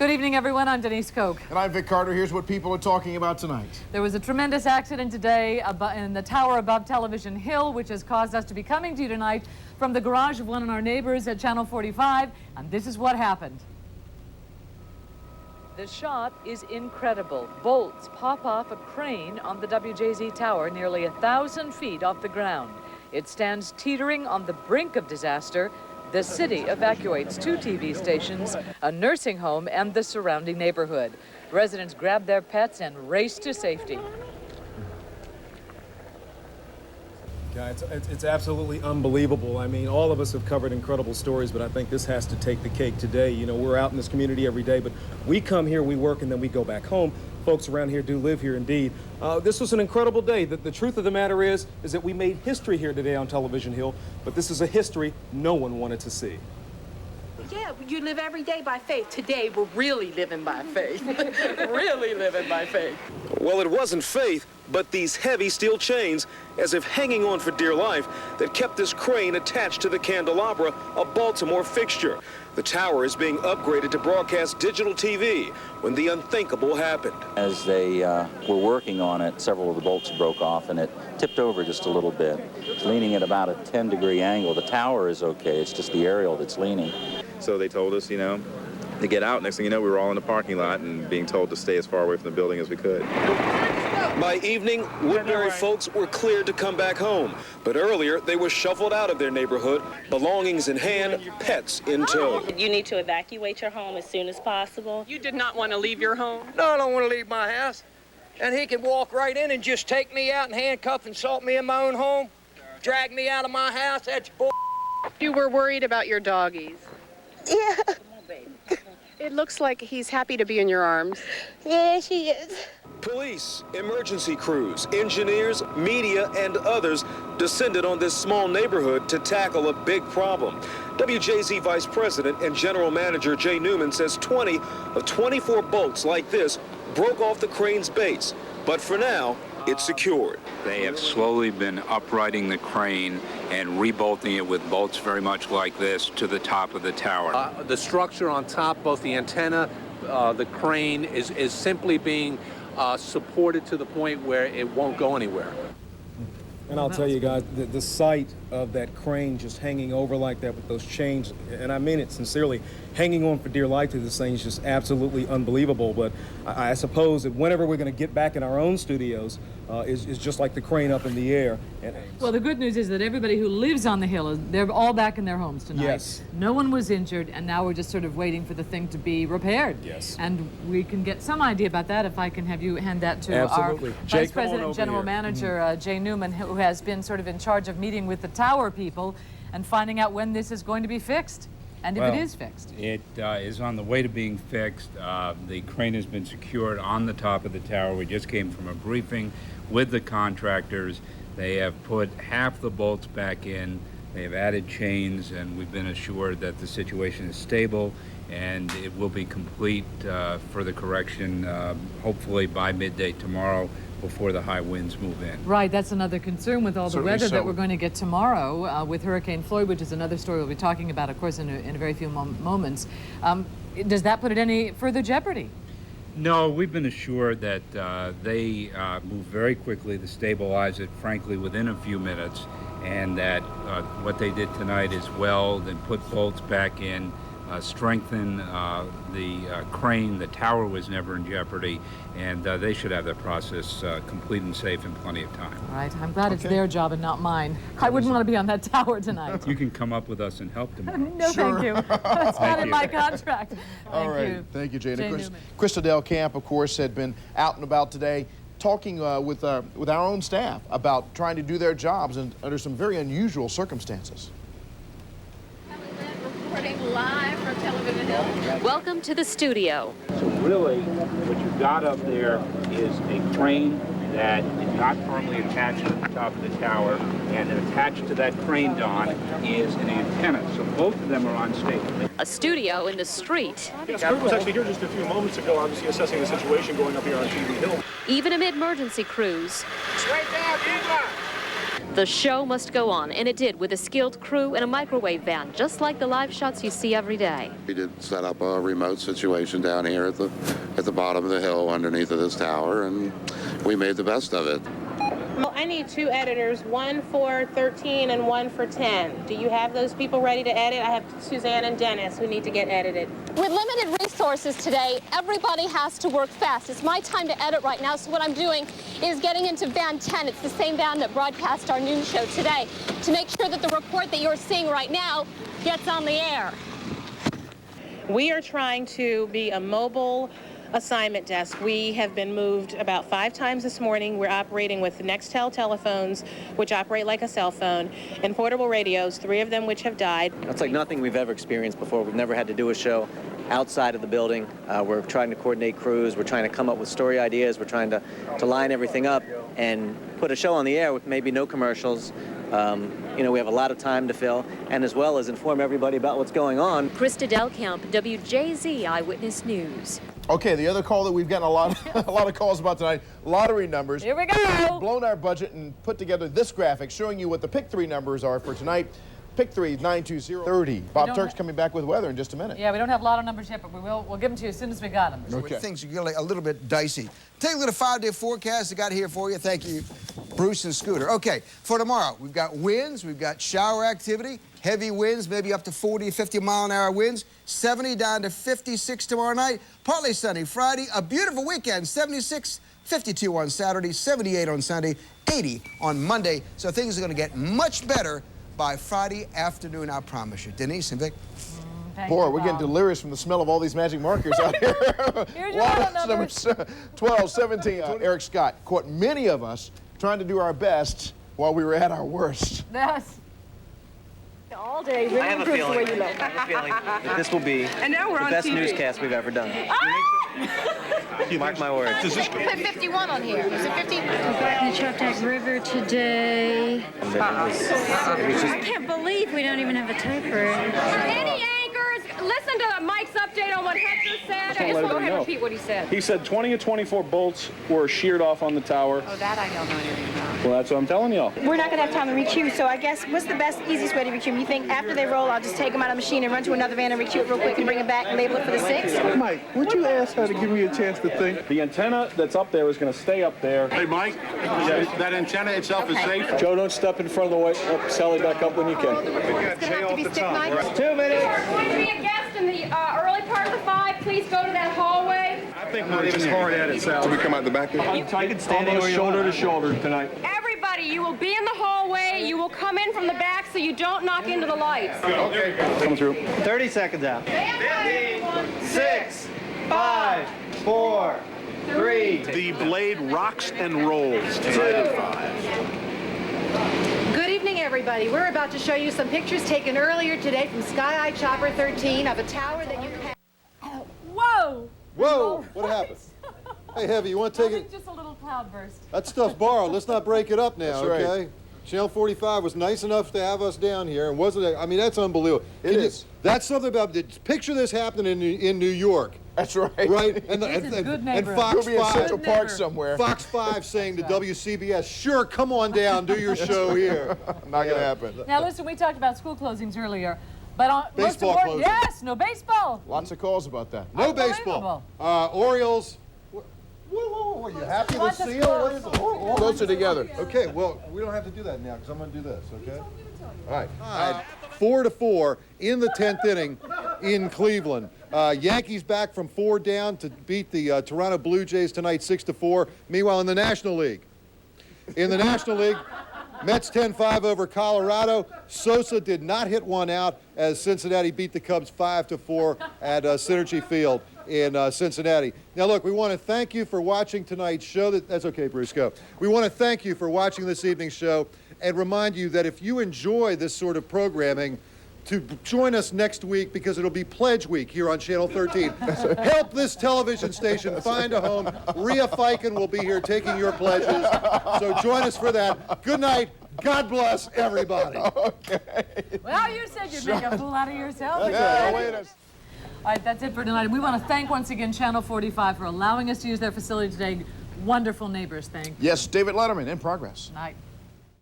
Good evening, everyone. I'm Denise Koch. And I'm Vic Carter. Here's what people are talking about tonight. There was a tremendous accident today in the tower above Television Hill, which has caused us to be coming to you tonight from the garage of one of our neighbors at Channel 45. And this is what happened. The shot is incredible. Bolts pop off a crane on the WJZ tower nearly 1,000 feet off the ground. It stands teetering on the brink of disaster. The city evacuates 2 TV stations, a nursing home, and the surrounding neighborhood. Residents grab their pets and race to safety. Yeah, it's absolutely unbelievable. I mean, all of us have covered incredible stories, but I think this has to take the cake today. You know, we're out in this community every day, but we come here, we work, and then we go back home. Folks around here do live here indeed. This was an incredible day. The truth of the matter is that we made history here today on Television Hill, but this is a history no one wanted to see. Yeah, you live every day by faith. Today, we're really living by faith. Really living by faith. Well, it wasn't faith, but these heavy steel chains, as if hanging on for dear life, that kept this crane attached to the candelabra, a Baltimore fixture. The tower is being upgraded to broadcast digital TV when the unthinkable happened. As they were working on it, several of the bolts broke off and it tipped over just a little bit. It's leaning at about a 10-degree angle. The tower is okay, it's just the aerial that's leaning. So they told us, you know, to get out. Next thing you know, we were all in the parking lot and being told to stay as far away from the building as we could. By evening, Woodbury folks were cleared to come back home. But earlier, they were shuffled out of their neighborhood, belongings in hand, pets in tow. You need to evacuate your home as soon as possible. You did not want to leave your home? No, I don't want to leave my house. And he can walk right in and just take me out and handcuff and assault me in my own home, drag me out of my house. That's bull. You were worried about your doggies. Yeah. It looks like he's happy to be in your arms. Yeah, she is. Police, emergency crews, engineers, media, and others descended on this small neighborhood to tackle a big problem. WJZ Vice President and General Manager Jay Newman says 20 of 24 bolts like this broke off the crane's base. But for now, it's secured. They have slowly been uprighting the crane and rebolting it with bolts very much like this to the top of the tower. The structure on top, both the antenna, the crane, is simply being supported to the point where it won't go anywhere. And I'll tell you guys, the sight of that crane just hanging over like that with those chains, and I mean it sincerely, hanging on for dear life to this thing is just absolutely unbelievable. But I suppose that whenever we're going to get back in our own studios is just like the crane up in the air. Well, the good news is that everybody who lives on the hill, they're all back in their homes tonight. Yes. No one was injured, and now we're just sort of waiting for the thing to be repaired. Yes. And we can get some idea about that if I can have you hand that to Absolutely. our Jay, Vice President and General Manager, Jay Newman, who has been sort of in charge of meeting with the tower people and finding out when this is going to be fixed, and if it is fixed. It is on the way to being fixed. The crane has been secured on the top of the tower. We just came from a briefing with the contractors. They have put half the bolts back in. They have added chains, and we've been assured that the situation is stable and it will be complete for the correction hopefully by midday tomorrow, before the high winds move in. Right, that's another concern with all the weather that we're going to get tomorrow with Hurricane Floyd, which is another story we'll be talking about, of course, in a very few moments. Does that put it any further jeopardy? No, we've been assured that they move very quickly to stabilize it, frankly, within a few minutes, and that what they did tonight is weld and put bolts back in, strengthen the crane. The tower was never in jeopardy, and they should have that process complete and safe in plenty of time. All right, I'm glad it's their job and not mine. I wouldn't want to be on that tower tonight. You can come up with us and help tomorrow. No, thank you. That's not in my contract. All right, thank you, Jay. Krista Del Camp, of course, had been out and about today talking with our own staff about trying to do their jobs and under some very unusual circumstances. Reporting live from Television Hill. Welcome to the studio. So really, what you've got up there is a crane that is not firmly attached to the top of the tower, and attached to that crane, Don, is an antenna. So both of them are unstable. A studio in the street. Yes, Kurt was actually here just a few moments ago, obviously assessing the situation going up here on TV Hill. Even amid emergency crews. Straight down, keep line. The show must go on, and it did with a skilled crew and a microwave van, just like the live shots you see every day. We did set up a remote situation down here at the bottom of the hill underneath of this tower, and we made the best of it. Well, I need 2 editors, one for 13 and one for 10. Do you have those people ready to edit? I have Suzanne and Dennis who need to get edited. With limited resources today, everybody has to work fast. It's my time to edit right now, so what I'm doing is getting into van 10. It's the same van that broadcast our noon show today, to make sure that the report that you're seeing right now gets on the air. We are trying to be a mobile assignment desk. We have been moved about 5 times this morning. We're operating with Nextel telephones, which operate like a cell phone, and portable radios, 3 of them which have died. It's like nothing we've ever experienced before. We've never had to do a show outside of the building. We're trying to coordinate crews. We're trying to come up with story ideas. We're trying to line everything up and put a show on the air with maybe no commercials. You know, we have a lot of time to fill, and as well as inform everybody about what's going on. Krista Delkamp, WJZ Eyewitness News. Okay, the other call that we've gotten a lot of calls about tonight, lottery numbers. Here we go. We've blown our budget and put together this graphic showing you what the pick 3 numbers are for tonight. Pick 3 is 920-30. Bob Turk's coming back with weather in just a minute. Yeah, we don't have a lot of numbers yet, but we'll give them to you as soon as we got them. Okay. Things are getting a little bit dicey. Take a look at the 5-day forecast I got here for you. Thank you, Bruce and Scooter. Okay, for tomorrow, we've got winds, we've got shower activity, heavy winds, maybe up to 40, 50-mile-an-hour winds, 70 down to 56 tomorrow night, partly sunny Friday, a beautiful weekend, 76, 52 on Saturday, 78 on Sunday, 80 on Monday. So things are going to get much better by Friday afternoon, I promise you. Denise and Vic? Boy, we're getting delirious from the smell of all these magic markers out here. Here's your numbers. 12, 17. Eric Scott caught many of us trying to do our best while we were at our worst. Yes. All day, really I have a feeling that this will be And now we're the on best TV. newscast we've ever done. Mark my words. Put 51 on here. Is it 50? Back in the Choptank River today. I can't believe we don't even have a typer. Any anchors, listen to Mike's update on what Hector said. I just want to repeat what he said. He said 20 of 24 bolts were sheared off on the tower. Oh, that I don't know anything about. Well, that's what I'm telling y'all. We're not going to have time to requeue, so I guess what's the best, easiest way to requeue? You think after they roll, I'll just take them out of the machine and run to another van and requeue it real quick and bring it back and label it for the 6? Mike, would you ask her to give me a chance to think? The antenna that's up there is going to stay up there. Hey, Mike, that antenna itself is safe? Joe, don't step in front of the way. Oh, Sally, back up when you can. It's going to have to be stick knife. 2 minutes. There's going to be a guest in the early part of the 5. Please go to that hallway. I think not even hard at it, Sally. Should we come out the back there? I'm tight, standing shoulder to shoulder tonight. Everybody, you will be in the hallway. You will come in from the back so you don't knock into the lights. Okay. Come through. 30 seconds out. 6, 5, 4, 3. The blade rocks and rolls tonight at 5. Good evening, everybody. We're about to show you some pictures taken earlier today from Sky Eye Chopper 13 of a tower that you can... Whoa! Whoa! What happened? Hey, Heavy, you want to take it? Just a little cloudburst. That stuff's borrowed. Let's not break it up now, That's right. okay? Channel 45 was nice enough to have us down here, and wasn't it? I mean, that's unbelievable. It is. That's something about. Picture this happening in New York. That's right. Right? And, Fox You'll be in 5, Central Park somewhere. Fox 5 saying to WCBS, sure, come on down, do your show here. Not going to happen. Now, listen, we talked about school closings earlier, but on Baseball most important, closings. yes, no baseball. Lots of calls about that. No baseball. Orioles. Whoa, you happy to see them? What is it? Closer together. Okay, well, we don't have to do that now because I'm going to do this, okay? All right. 4-4 in the 10th inning in Cleveland. Yankees back from 4 down to beat the Toronto Blue Jays tonight 6-4. Meanwhile, in the National League. Mets 10-5 over Colorado. Sosa did not hit one out as Cincinnati beat the Cubs 5-4 at Synergy Field in Cincinnati. Now, look, we want to thank you for watching tonight's show. That's okay, Bruce, go. We want to thank you for watching this evening's show and remind you that if you enjoy this sort of programming, to join us next week because it'll be Pledge Week here on Channel 13. Help this television station find a home. Rhea Fiken will be here taking your pledges. So join us for that. Good night. God bless everybody. Okay. Well, you said you'd make a fool out of yourself. Yeah, wait a... All right, that's it for tonight. We want to thank once again Channel 45 for allowing us to use their facility today. Wonderful neighbors, thank you. Yes, David Letterman in progress. Night.